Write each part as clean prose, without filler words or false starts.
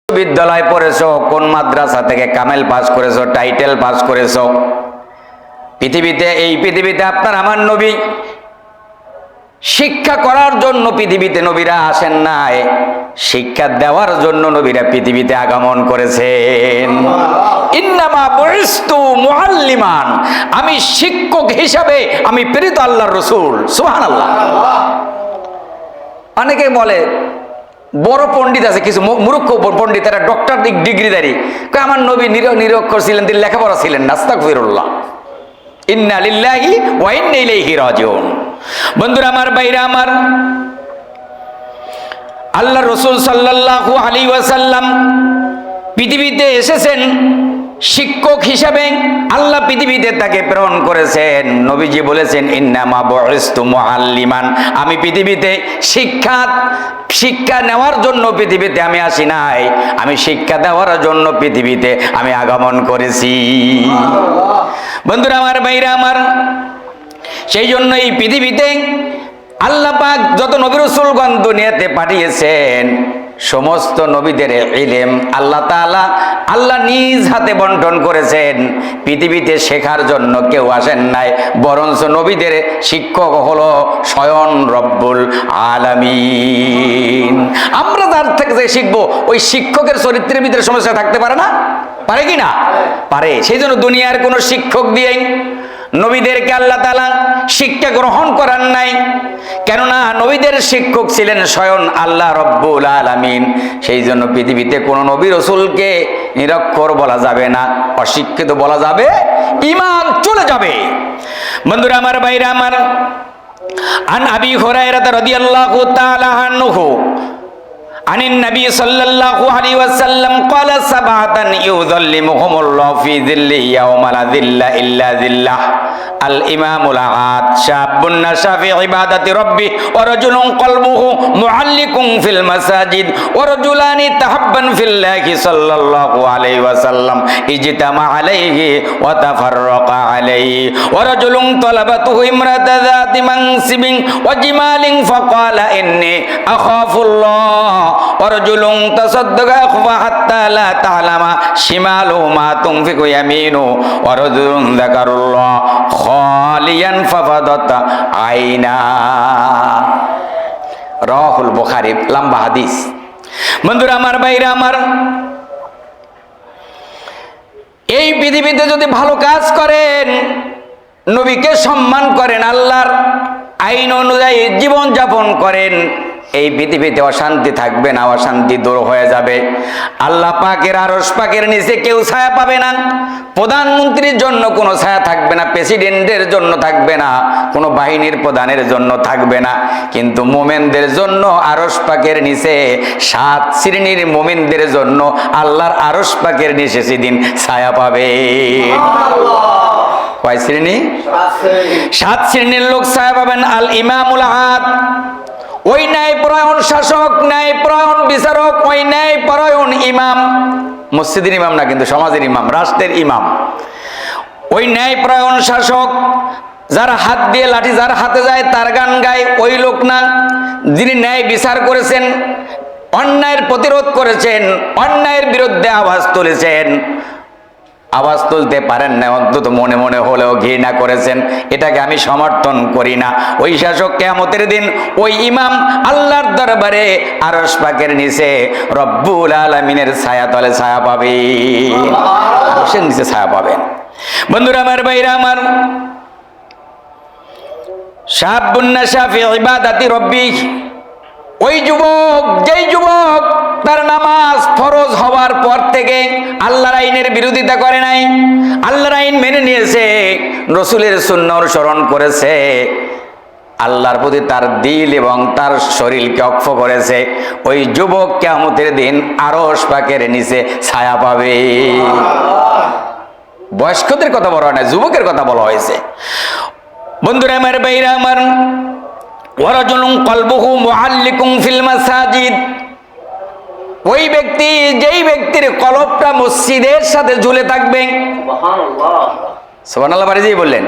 বিদ্যালয় পড়েছো, কোন মাদ্রাসা থেকে কামেল পাস করেছো, টাইটেল পাস করেছো। এই পৃথিবীতে আপনার আমার নবী শিক্ষা করার জন্য পৃথিবীতে নবীরা আসেন নাই, শিক্ষা দেওয়ার জন্য নবীরা পৃথিবীতে আগমন করেছেন। ইন্নামা বুইস্তু মুআল্লিমান, আমি শিক্ষক হিসাবে আমি প্রেরিত আল্লাহর রাসূল। সুবহানাল্লাহ। অনেকে বলে বড় পণ্ডিত আছে, কিছু মূর্খ পণ্ডিত, এরা ডক্টর ডিগ্রিধারী, আমার নবী নিরক্ষর ছিলেন, তিনি লেখাপড়া ছিলেন না। আস্তাগফিরুল্লাহ। ইন্না লিল্লাহি ওয়া ইন্না ইলাইহি রাজিউন। বন্ধুরা আমার, ভাইরা আমার, আল্লাহ রাসূল সাল্লাল্লাহু আলাইহি ওয়াসাল্লাম পৃথিবীতে এসেছেন শিক্ষক হিসাবে। আল্লাহ পৃথিবীতে তাকে প্রেরণ করেছেন। নবীজি বলেছেন ইন্নামা বুইস্তু মুআল্লিমান, আমি পৃথিবীতে শিক্ষা নেওয়ার জন্য পৃথিবীতে আমি আসি নাই, আমি শিক্ষা দেওয়ার জন্য পৃথিবীতে আমি আগমন করেছি। বন্ধুরা আমার, ভাইরা আমার, সেই জন্য এই পৃথিবীতে আল্লাহ পাক যত নবী রাসূলগণ দুনিয়াতে পাঠিয়েছেন, সমস্ত নবীদের ইলম আল্লাহ নিজ হাতে বন্টন করেছেন। পৃথিবীতে শেখার জন্য কেউ আসেন নাই, বরঞ্চ নবীদের শিক্ষক হলো স্বয়ং রব্বুল আলামিন। আমরা যার থেকে যে শিখবো, ওই শিক্ষকের চরিত্রের ভিতরে সমস্যা থাকতে পারে না? পারে কি না? পারে। সেই জন্য দুনিয়ার কোনো শিক্ষক দিয়েই নবীদেরকে আল্লাহ তাআলা শিক্ষা গ্রহণ করার নাই, কেননা নবীদের শিক্ষক ছিলেন স্বয়ং আল্লাহ রব্বুল আলামিন। সেই জন্য পৃথিবীতে কোনো নবী রাসূলকে নিরক্ষর বলা যাবে না, অশিক্ষিত বলা যাবে, ঈমান চলে যাবে। বন্ধুরা আমার, ভাইরা আমার, আন আবি হুরায়রা রাদিয়াল্লাহু তাআলা আনহু আনিন নবী সাল্লাল্লাহু আলাইহি ওয়াসাল্লাম ক্বালা সাবাতান ইউযাল্লিমুহুমুল্লাহু ফি যিল্লিহি ইয়াওমা লা যিল্লা ইল্লা যিল্লাহ আল ইমামুল আদ শাবুন নাশা ফি ইবাদাতি রাব্বিহি ওয়া রাজুলুন কলবুহু মুআল্লিকুন ফিল মাসাজিদ ওয়া রাজুলানি তাহাব্বান ফিল্লাহি সাল্লাল্লাহু আলাইহি ওয়াসাল্লাম ইজতামা আলাইহি ওয়া তাফাররাকা আলাইহি ওয়া রাজুলুন তালাবাতুহু ইমরাতা যাতি মানসিবিন ওয়া জিমালিন ফাকালা ইন্নী আখাফুল্লাহ ওয়ারজুলুন তাসাদ্দাকা হাত্তা লা তা'লামা শিমালুহু মা তুনফিকু ইয়ামিনুহু ওয়ারজুলুন যাকারাল্লাহ খালিয়ান ফাফাদাত আইনা। রাওয়াহুল বুখারী। লম্বা হাদিস। বন্ধুরা আমার, ভাইরা আমার, এই পৃথিবীতে যদি ভালো কাজ করেন, নবীকে সম্মান করেন, আল্লাহর আইন অনুযায়ী জীবন যাপন করেন, এই পৃথিবীতে অশান্তি থাকবে না, অশান্তি দূর হয়ে যাবে। আল্লাহ পাকের আরশ পাকের নিচে কেউ ছায়া পাবে না। প্রধানমন্ত্রীর জন্য কোনো ছায়া থাকবে না, প্রেসিডেন্টের জন্য থাকবে না, কোনো বাহিনীর প্রধানের জন্য থাকবে না। কিন্তু মুমিনদের জন্য আরশ পাকের নিচে 7 শ্রেণীর মুমিনদের জন্য আল্লাহর আরশ পাকের নিচে সেদিন ছায়া পাবে। কয় শ্রেণী? 7 শ্রেণীর লোক ছায়া পাবেন। আল ইমামুল আদ, ওই ন্যায়পরায়ণ শাসক, ন্যায়পরায়ণ বিচারক, ওই ন্যায়পরায়ণ ইমাম, মসজিদের ইমাম না কিন্তু সমাজের ইমাম, রাষ্ট্রের ইমাম। ওই ন্যায়পরায়ণ শাসক, যার হাত দিয়ে লাঠি যার হাতে যায় তার গান গায়, ওই লোক না। যিনি ন্যায় বিচার করেছেন, অন্যায়ের প্রতিরোধ করেছেন, অন্যায়ের বিরুদ্ধে আওয়াজ তুলেছেন, আওয়াজ তুলতে পারেন না, অন্তত মনে মনে হলেও ঘৃণা করেছেন, এটাকে আমি সমর্থন করি না, ওই শাসক কিয়ামতের দিন ওই ইমাম আল্লাহর দরবারে আরশ পাকের নিচে রব্বুল আলামিনের ছায়া তলে ছায়া পাবে, আরশের নিচে ছায়া পাবেন। বন্ধুরা আমার, ভাইরা আমার, শাবুন নাশা ফি ইবাদাতি রাব্বিহি, ওই যুবক, যেই যুবক তার নামাজ ফরজ হওয়ার পর থেকে আল্লাহর আইনের বিরোধিতা করে নাই, আল্লাহর আইন মেনে নিয়েছে, রাসূলের সুন্নাহ অনুসরণ করেছে, আল্লাহর প্রতি তার দিল এবং তার শরীরকে অক্ষ করেছে, ওই যুবক কিয়ামতের দিন আরশ পাকের নিচে ছায়া পাবে। বয়স্কদের কথা বলা হয় না, যুবকের কথা বলা হয়েছে। বন্ধুরা আমার, ভাইরা আমার, ওয়ারাজুলুন কলবুহু মুআল্লিকুন ফিল মাসাজিদ, ওই ব্যক্তি, যেই ব্যক্তির কলবটা মসজিদের সাথে ঝুলে থাকবে। সুবহানাল্লাহ। সুবহানাল্লাহ বাড়ি যেই বললেন,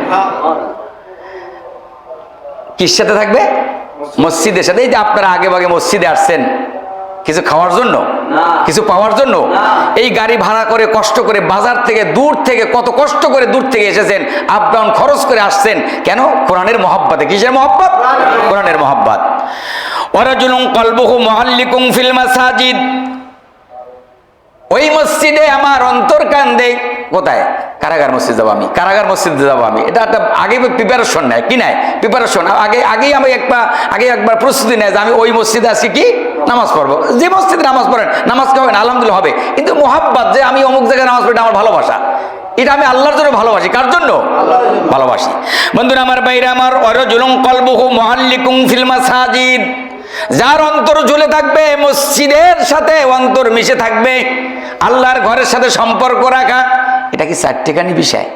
কিসের সাথে থাকবে? মসজিদের সাথে। এই যে আপনারা আগে ভাগে মসজিদে আসছেন, কিছু খাওয়ার জন্য, কিছু পাওয়ার জন্য। এই গাড়ি ভাড়া করে কষ্ট করে বাজার থেকে দূর থেকে কত কষ্ট করে দূর থেকে এসেছেন, আপ ডাউন খরচ করে আসছেন কেন? কোরআনের মহব্বতে। কিসের মহব্বত? কোরআনের মহব্বত। ওয়ারাজুলুন কলবুহু মুআল্লিকুম ফিল মাসাজিদ, ওই মসজিদে আমার অন্তর কান্দে। কোথায়? কারাগার মসজিদ যাবো আমি, কারাগার মসজিদে যাবো আমি। এটা একটা আগে প্রিপারেশন নেয়, কি নেয়? প্রিপারেশন। আগেই আমি একবার প্রস্তুতি নেয় যে আমি ওই মসজিদে আজকে কি নামাজ পড়বো। যে মসজিদে নামাজ পড়েন, নামাজ খাবেন, আলহামদুলিল্লাহ হবে, কিন্তু মোহাব্বত যে আমি অমুক জায়গায় নামাজ পড়ি, আমার ভালোবাসা, এটা আমি আল্লাহর জন্য ভালোবাসি। কার জন্য ভালোবাসি? বন্ধুরা আমার, বাইরে আমার, ওয়ারাজুলুন কলবুহু মুআল্লিকুম ফিল মাসাজিদ, যার অন্তর ঝুলে থাকবে মসজিদের সাথে, অন্তর মিশে থাকবে, আল্লাহর ঘরের সাথে সম্পর্ক রাখা। এটা কি চারটিখানি বিষয়?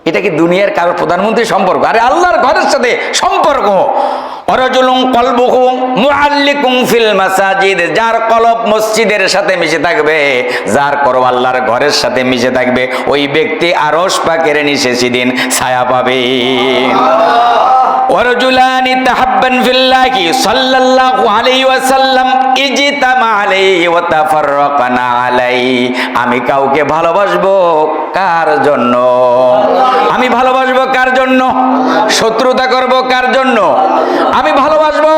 এটা কি দুনিয়ার কারো প্রধানমন্ত্রী সম্পর্ক? আরে আল্লাহর ঘরের সাথে সম্পর্ক। ওয়ারাজুলুন কলবুহু মুআল্লিকুম ফিল মাসাজিদ, যার কলব মসজিদের সাথে মিশে থাকবে, যার কলব আল্লাহর ঘরের সাথে মিশে থাকবে, ওই ব্যক্তি আরশ পাকের নিচে সেদিন ছায়া পাবে। ওয়ারাজুলানি তাহাব্বান ফিল্লাহি সাল্লাল্লাহু আলাইহি ওয়াসাল্লাম ইজতামা আলাইহি ওয়া তাফাররাকানা আলাইহি, আমি কাউকে ভালোবাসবো কার জন্য? আমি ভালোবাসবো কার জন্য? শত্রুতা করব কার জন্য? আমি ভালোবাসবো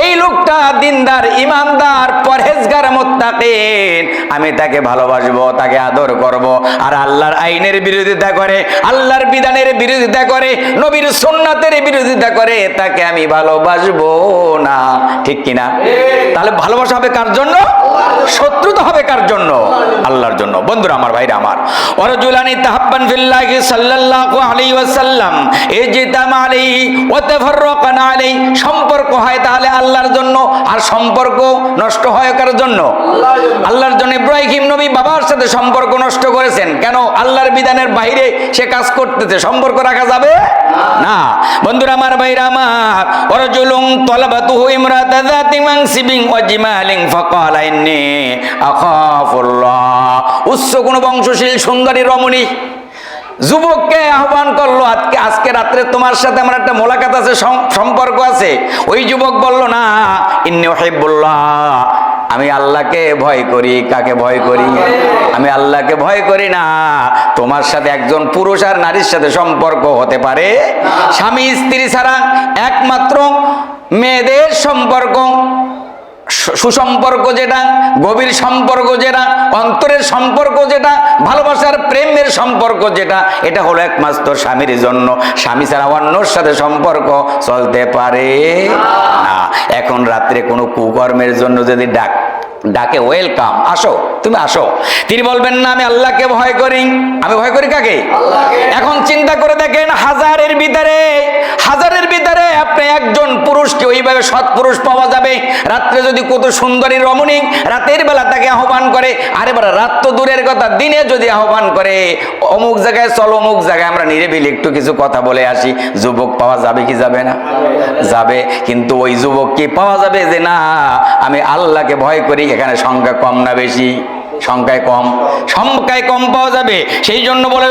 এই লোকটা দিনদার, ইমানদার, পরহেজগার, মুত্তাকিন, আমি তাকে ভালোবাসবো, তাকে আদর করব। আর আল্লাহর আইনের বিরোধিতা করে, আল্লাহর বিধানের বিরোধিতা করে, নবীর সুন্নাতের বিরোধিতা করে, তাকে আমি ভালোবাসবো না। ঠিক কিনা? তাহলে ভালোবাসা হবে কার জন্য? শত্রুতা হবে কার জন্য? আল্লাহর জন্য। বন্ধুরা আমার, ভাইরা আমার, ওয়ারাজুলানি তাহাব্বান ফিল্লাহি সাল্লাল্লাহু আলাইহি ওয়াসাল্লাম ইজতামা আলাইহি ওয়া তাফাররাকানা আলাইহি, সম্পর্ক হয় তাহলে আল্লাহর জন্য, আর সম্পর্ক নষ্ট হয় কার জন্য? আল্লাহর জন্য। ইব্রাহিম নবী বাবার সাথে সম্পর্ক নষ্ট করেছেন কেন? আল্লাহর বিধানের বাইরে সে কাজ করতেছে, সম্পর্ক রাখা যাবে না। বন্ধুরা আমার, ভাইরা আমার, ওয়ারাজুলুন তালাবাতুহু ইমরাতা যাতি মানসিবিন ওয়া জিমালিন ফাকালা ইন্নী আখাফুল্লাহ, উচ্চ কোন বংশশীল সুন্দরী রমণী যুবককে আহ্বান করলো, আজকে রাত্রে তোমার সাথে আমার একটা মোলাকাত আছে, সম্পর্ক আছে। ওই যুবক বলল, না, ইন্নী উহিব্বুল্লাহ, আমি আল্লাহকে ভয় করি। কাকে ভয় করি? আমি আল্লাহকে ভয় করি না। তোমার সাথে একজন পুরুষ আর নারীর সাথে সম্পর্ক হতে পারে স্বামী স্ত্রী ছাড়া, একমাত্র মেয়েদের সম্পর্ক, সুসম্পর্ক যেটা, গভীর সম্পর্ক যেটা, অন্তরের সম্পর্ক যেটা, ভালোবাসার প্রেমের সম্পর্ক যেটা, এটা হলো একমাত্র স্বামীর জন্য। স্বামী ছাড়া অন্যর সাথে সম্পর্ক চলতে পারে না। এখন রাত্রে কোনো কুকর্মের জন্য যদি ডাকে, ওয়েলকাম, আসো, তুমি আসো, তিনি বলবেন না, আমি আল্লাহকে ভয় করি। আমি ভয় করি কাকে? এখন চিন্তা করে দেখেন, হাজারের ভিতরে আপনি একজন পুরুষকে ওইভাবে সৎ পুরুষ পাওয়া যাবে। রাত্রে যদি কত সুন্দরী রমণী রাতের বেলা তাকে আহ্বান করে, আরে বাবা, রাত তো দূরের কথা, দিনে যদি আহ্বান করে, অমুক জায়গায় চলো, অমুক জায়গায় আমরা নিরিবিলি একটু কিছু কথা বলে আসি, যুবক পাওয়া যাবে কি যাবে না? যাবে। কিন্তু ওই যুবক কি পাওয়া যাবে যে না, আমি আল্লাহকে ভয় করি? এখানে সংখ্যা কম না বেশি? সংখ্যায় কম পাওয়া যাবে। সেই জন্য বলে,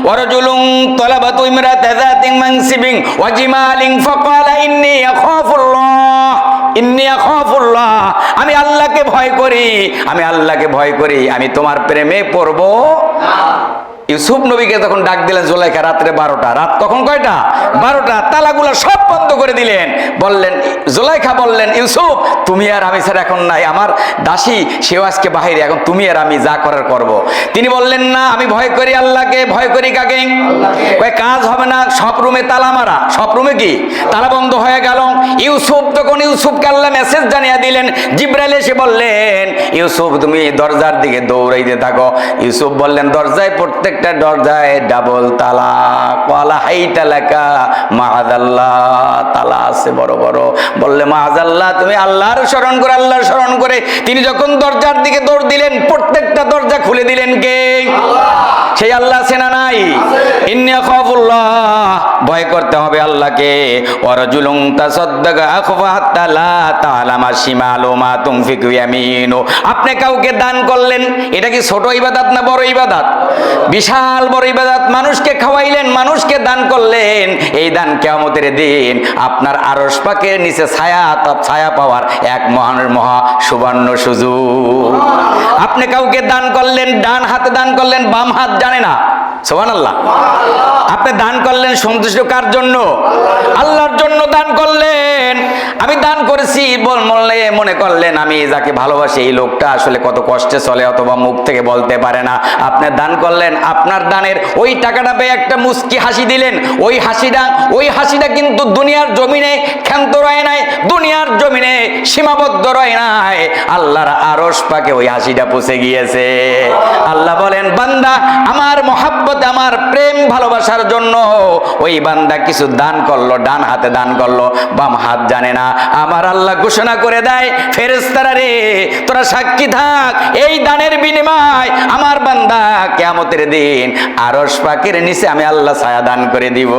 ওয়ারাজুলুন তালাবাতু ইমরাতা যাতি মানসিবিন ওয়া জিমালিন ফাকালা ইন্নী আখাফুল্লাহ, আমি আল্লাহকে ভয় করি, আমি আল্লাহকে ভয় করি, আমি তোমার প্রেমে পড়বো না। ইউসুফ নবীকে তখন ডাক দিলেন জুলাইখা, রাত্রে 12টা। রাত তখন কয়টা? 12টা। তালাগুলো সব বন্ধ করে দিলেন। বললেন, জুলাইখা বললেন, ইউসুফ, তুমি আর আমি ছাড়া এখন নাই, আমার দাসী সেও আজকে বাহিরে, এখন তুমি আর আমি যা করার করব। তিনি বললেন, না, আমি ভয় করি আল্লাহকে। ভয় করি কাকে? কাজ হবে না, সব রুমে তালা মারা, সব রুমে কি তালা বন্ধ হয়ে গেল। ইউসুফকে আল্লাহ মেসেজ জানিয়ে দিলেন, জিবরাইল এসে বললেন, ইউসুফ, তুমি দরজার দিকে দৌড়াইতে থাকো। ইউসুফ বললেন, দরজায় প্রত্যেকটা দরজায় ডাবল তালা, ওয়ালা হাইতা লাকা মাআযাল্লাহ, তালা আছে বড় বড়। বললে, মাআযাল্লাহ, তুমি আল্লাহর স্মরণ করে, আল্লাহর স্মরণ করে তিনি যখন দরজার দিকে দৌড় দিলেন, প্রত্যেকটা দরজা খুলে দিলেন কে? সেই আল্লাহ আছে না নাই? ইন্নী আখাফুল্লাহ, ভয় করতে হবে আল্লাহকে। ওয়ারাজুলুন তাসাদ্দাকা আখফা হাত্তা লা তা'লামা শিমালু মা তুনফিকু ইয়ামিনু, আপনি কাউকে দান করলেন, এটা কি ছোট ইবাদত না বড় ইবাদত? বিশাল বড় ইবাদত, মানুষকে খাওয়াইলেন, মানুষকে দান করলেন। এই দান কিয়ামতের দিন আপনার আরশ পাকের নিচে ছায়া পাওয়ার এক মহা সুবর্ণ সুযোগ। আপনি কাউকে দান করলেন, ডান হাতে দান করলেন, বাম হাত জানে না, সুবহানাল্লাহ। আপনি দান করলেন সন্তুষ্ট কার জন্য? আল্লাহর জন্য দান করলেন। আমি দান করেছি বললে মনে করলেন আমি যাকে ভালোবাসি এই লোকটা আসলে কত কষ্টে চলে, অথবা মুখ থেকে বলতে পারে না। আপনি দান করলেন, আপনার দানের ওই টাকাটা পেয়ে একটা মুস্কি হাসি দিলেন। ওই হাসিটা কিন্তু দুনিয়ার জমিনে ক্ষান্ত রয় নাই, দুনিয়ার জমিনে সীমাবদ্ধ রয় নাই, আল্লাহর আরশ পাকে ওই হাসিটা পৌঁছে গিয়েছে। আল্লাহ বলেন, বান্দা আমার মহাব্বত, আমার প্রেম ভালোবাসার জন্য ওই বান্দা কিছু দান করলো, ডান হাতে দান করলো, বাম হাত জানে না। আমার আল্লাহ ঘোষণা করে দেয়, ফেরেশতারা রে তোরা সাক্ষী থাক, এই দানের বিনিময় আমার বান্দা কিয়ামতের দিন আরশ পাকের নিচে আমি আল্লাহ ছায়া দান করে দিব।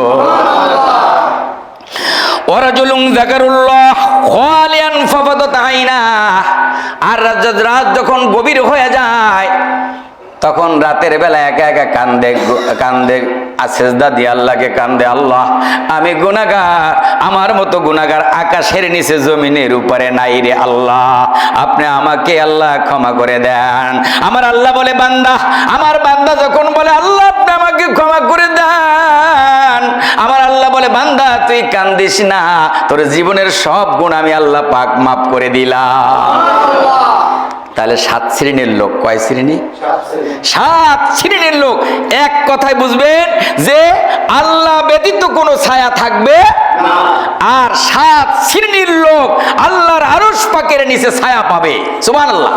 ওয়ারাজুলুন যাকারুল্লাহ খালিয়ান ফাফাদাত আইনা। আর রাত যখন গভীর হয়ে যায়, তখন রাতের বেলা একা একা কান্দে সেজদা দিয়ে আল্লাহকে কান্দে, আল্লাহ আমি গুনাহগার, আমার মতো গুনাহগার আকাশের নিচে জমিনের উপরে নাই রে আল্লাহ, আপনি আমাকে আল্লাহ ক্ষমা করে দেন। আমার আল্লাহ বলে, বান্দা, আমার বান্দা যখন বলে আল্লাহ আপনি আমাকে ক্ষমা করে দেন, আমার আল্লাহ বলে, বান্দা তুই কান্দিস না, তোর জীবনের সব গুণ আমি আল্লাহ পাক মাফ করে দিলাম। তাহলে 7 শ্রেণীর লোক, কয় শ্রেণী? 7 শ্রেণীর লোক। এক কথায় বুঝবেন যে আল্লাহ ব্যতীত কোনো ছায়া থাকবে না। আর 7 শ্রেণীর লোক আল্লাহর আরশ পাকের নিচে ছায়া পাবে, সুবহানাল্লাহ।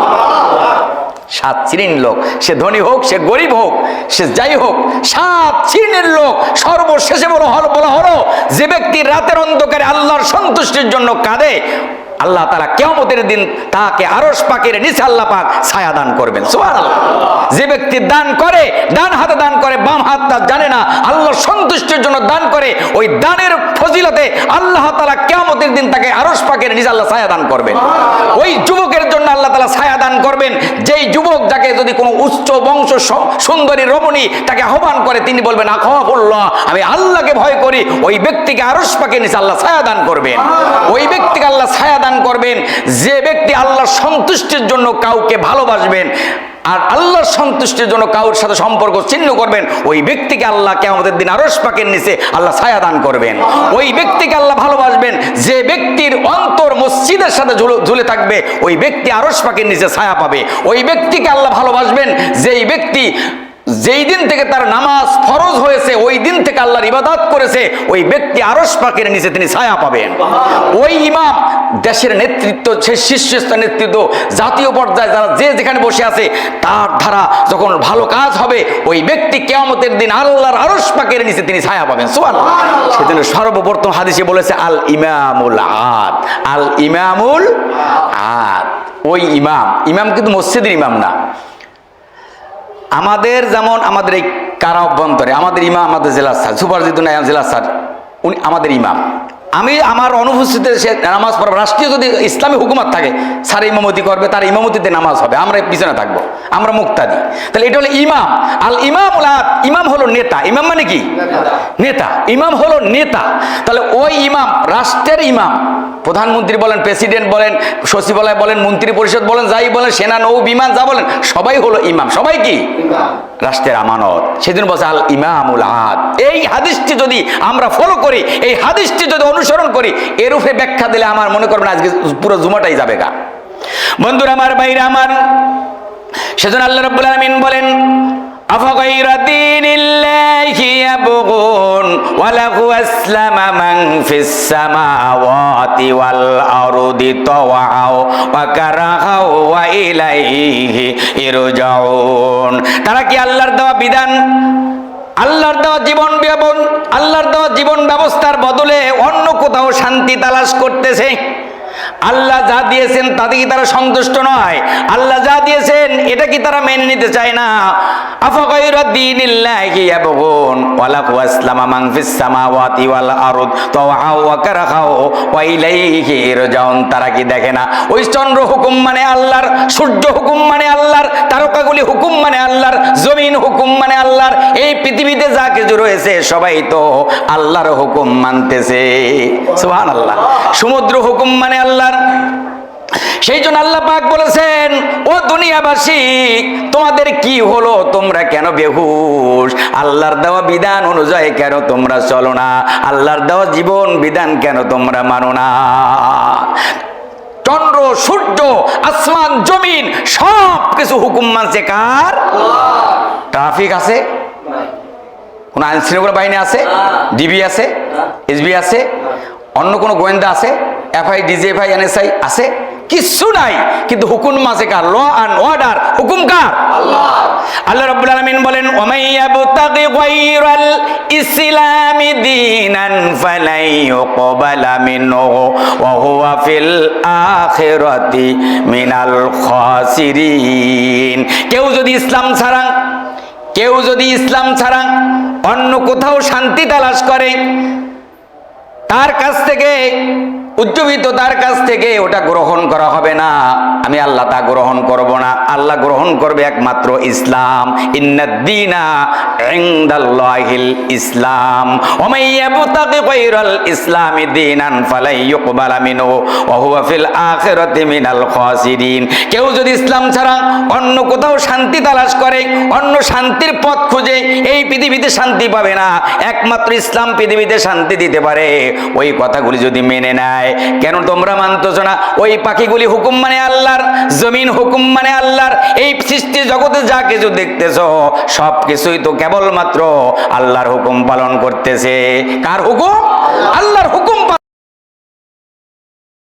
7 শ্রেণীর লোক, সে ধনী হোক, সে গরিব হোক, সে যাই হোক, 7 শ্রেণীর লোক। সর্বশেষে বলা হলো যে ব্যক্তি রাতের অন্ধকারে আল্লাহর সন্তুষ্টির জন্য কাঁদে, আল্লাহ তাআলা কিয়ামতের দিন তাকে আরশ পাকের নিচে আল্লাহ পাক ছায়া দান করবেন, সুবহানাল্লাহ। যে ব্যক্তি দান করে, ডান হাতে দান করে, বাম হাতটা জানে না, আল্লাহর সন্তুষ্টির জন্য দান করে, ওই দানের ফজিলতে আল্লাহ তাআলা কিয়ামতের দিন তাকে আরশ পাকের নিচে আল্লাহ ছায়া দান করবেন। ওই যুবকের জন্য আল্লাহ তাআলা ছায়া দান করবেন, যেই যুবক যাকে যদি কোনো উচ্চ বংশ সুন্দরী রমণী তাকে আহ্বান করে, তিনি বলবেন আখাফুল্লাহ, আমি আল্লাহকে ভয় করি, ওই ব্যক্তিকে আরশ পাকের নিচে আল্লাহ ছায়া দান করবেন। ওই ব্যক্তিকে আল্লাহ ছায়া দান করবেন। যে ব্যক্তি আল্লাহর সন্তুষ্টির জন্য কাউকে ভালোবাসবেন আর আল্লাহর সন্তুষ্টির জন্য কাউর সাথে সম্পর্ক ছিন্ন করবেন, ওই ব্যক্তিকে আল্লাহ কিয়ামতের দিন আরশ পাকের নিচে আল্লাহ ছায়া দান করবেন। ওই ব্যক্তিকে আল্লাহ ভালোবাসবেন, যে ব্যক্তির অন্তর মসজিদের সাথে ঝুলে থাকবে, ওই ব্যক্তি আরশ পাকের নিচে ছায়া পাবে। ওই ব্যক্তিকে আল্লাহ ভালোবাসবেন, যেই ব্যক্তি যেই দিন থেকে তার নামাজ ফরজ হয়েছে, ওই দিন থেকে আল্লাহর ইবাদত করেছে, ওই ব্যক্তি আরশ পাকের নিচে তিনি ছায়া পাবেন। ওই ইমাম, দেশের নেতৃত্ব, সে শীর্ষস্থান নেতৃত্ব, জাতীয় পর্যায়ে যারা যে যেখানে বসে আছে, তার দ্বারা যখন ভালো কাজ হবে, ওই ব্যক্তি কিয়ামতের দিন আল্লাহর আরশ পাকের নিচে তিনি ছায়া পাবেন, সুবহানাল্লাহ। সেজন্য সর্বপ্রথম হাদিসে বলেছে আল ইমামুল আদ, আল ইমামুল আদ। ওই ইমাম কিন্তু মসজিদের ইমাম না। আমাদের যেমন আমাদের এই কারা অভ্যন্তরে আমাদের ইমাম, আমাদের জেলা স্যার, সুপারজিতুল আইয়াম জেলা স্যার, উনি আমাদের ইমাম। আমি আমার অনুপস্থিতিতে সে নামাজ পড়ব, রাষ্ট্রীয় যদি ইসলামী হুকুমত থাকে, স্যার ইমামতি করবে, তার ইমামতিতে নামাজ হবে, আমরা পিছনে থাকবো, আমরা মুক্তাদি। তাহলে এটা হলো ইমাম। আল ইমামুল আদ, ইমাম হলো নেতা। ইমাম মানে কি? নেতা। ইমাম হলো নেতা। তাহলে ওই ইমাম, রাষ্ট্রের ইমাম, প্রধানমন্ত্রী বলেন, প্রেসিডেন্ট বলেন, সচিবালয় বলেন, মন্ত্রী পরিষদ বলেন, যাই বলেন, সেনা নৌ বিমান যা বলেন, সবাই হলো ইমাম। সবাই কি? রাষ্ট্রের আমানত। সেদিন বলছে আল ইমামুল আদ। এই হাদিসটি যদি আমরা ফলো করি, এই হাদিসটি যদি অনুসরণ করি, এর উপরে ব্যাখ্যা দিলে আমার মনে করবেন আজকে পুরো জুমাটাই যাবে গা। বন্ধুরা আমার, ভাইরা আমার, সেজন্য আল্লাহ রাব্বুল আলামিন বলেন আফাগাইরা দীনিল্লাহি ইয়াবগুন ওয়া লাহু আসলামা মান ফিস সামাওয়াতি ওয়াল আরদি তাওআও ওয়া কারাহাও ওয়া ইলাইহি ইরজাউন। তারা কি আল্লাহর দেওয়া বিধান, আল্লাহর দেওয়া আল্লাহর দেওয়া জীবন ব্যবস্থার বদলে অন্য কোথাও শান্তি তালাশ করতেছে? আল্লাহ যা দিয়েছেন তাতে কি তারা সন্তুষ্ট নয়? আল্লাহ যা দিয়েছেন এটা কি তারা মেনে নিতে চায় না? আফাগাইরা দীনিল্লাহি ইয়াবগুন ওয়া লাহু আসলামা মান ফিস সামাওয়াতি ওয়াল আরদ তাওআও ওয়া কারাহাও ওয়া ইলাইহি ইরজাউন। তারা কি দেখে না ওই চন্দ্র হুকুম মানে আল্লাহর, সূর্য হুকুম মানে আল্লাহর, তারকা পাখাগুলি হুকুম মানে আল্লাহর, জমিন হুকুম মানে আল্লাহর, এই পৃথিবীতে যা কিছু রয়েছে সবাই তো আল্লাহর হুকুম মানতেছে। সুবহানাল্লাহ। সমুদ্র হুকুম মানে আল্লাহর। সেই জন্য আল্লাহ পাক বলেছেন, ও দুনিয়াবাসী তোমাদের কি হলো, তোমরা কেন বেহুশ? আল্লাহর দেওয়া বিধান অনুযায়ী কেন তোমরা চলো না? আল্লাহর দেওয়া জীবন বিধান কেন তোমরা মানো না? চন্দ্র সূর্য আসমান জমিন সব কিছু হুকুম মানছে কার? ট্রাফিক আছে, কোন আইন শৃঙ্খলা বাহিনী আছে, ডিবি আছে, এসবি আছে, অন্য কোন গোয়েন্দা আছে, এফআই ডিজিএফআই এনএসআই আছে? কিচ্ছু নাই, কিন্তু হুকুম মাঝে কার? ল অ্যান্ড অর্ডার হুকুম কার? আল্লাহ। আল্লাহ রাব্বুল আলামিন বলেন, ওয়ামাইয়াবতাগি গায়রাল ইসলামি দীনান ফালাই ইউকবালা মিনহু ওয়া হুয়া ফিল আখিরাতি মিনাল খাসিরিন। কেউ যদি ইসলাম ছাড়া অন্য কোথাও শান্তি তালাশ করে, তার কাছ থেকে উজ্জীবিত, তার কাছ থেকে ওটা গ্রহণ করা হবে না। আমি আল্লাহ তা গ্রহণ করব না। আল্লাহ গ্রহণ করবে একমাত্র ইসলাম। ইন্নাদ-দীনা ইনদাল্লাহিল ইসলাম ওয়া মান ইয়াবতাগি গায়রাল ইসলামি দীনান ফালাই ইউকবালা মিনহু ওয়া হুয়া ফিল আখিরাতি মিনাল খাসিরিন। কেউ যদি ইসলাম ছাড়া অন্য কোথাও শান্তি তালাশ করে, অন্য শান্তির পথ খুঁজে, এই পৃথিবীতে শান্তি পাবে না। একমাত্র ইসলাম পৃথিবীতে শান্তি দিতে পারে। ওই কথাগুলি যদি মেনে নেয়, কেন তোমরা মানতেছো না? ওই পাখিগুলি হুকুম মানে আল্লাহর, জমিন হুকুম মানে আল্লাহর, এই সৃষ্টি জগতে যা কিছু দেখতেছো সব কিছুই তো কেবলমাত্র আল্লাহর হুকুম পালন করতেছে। কার হুকুম? আল্লাহর হুকুম।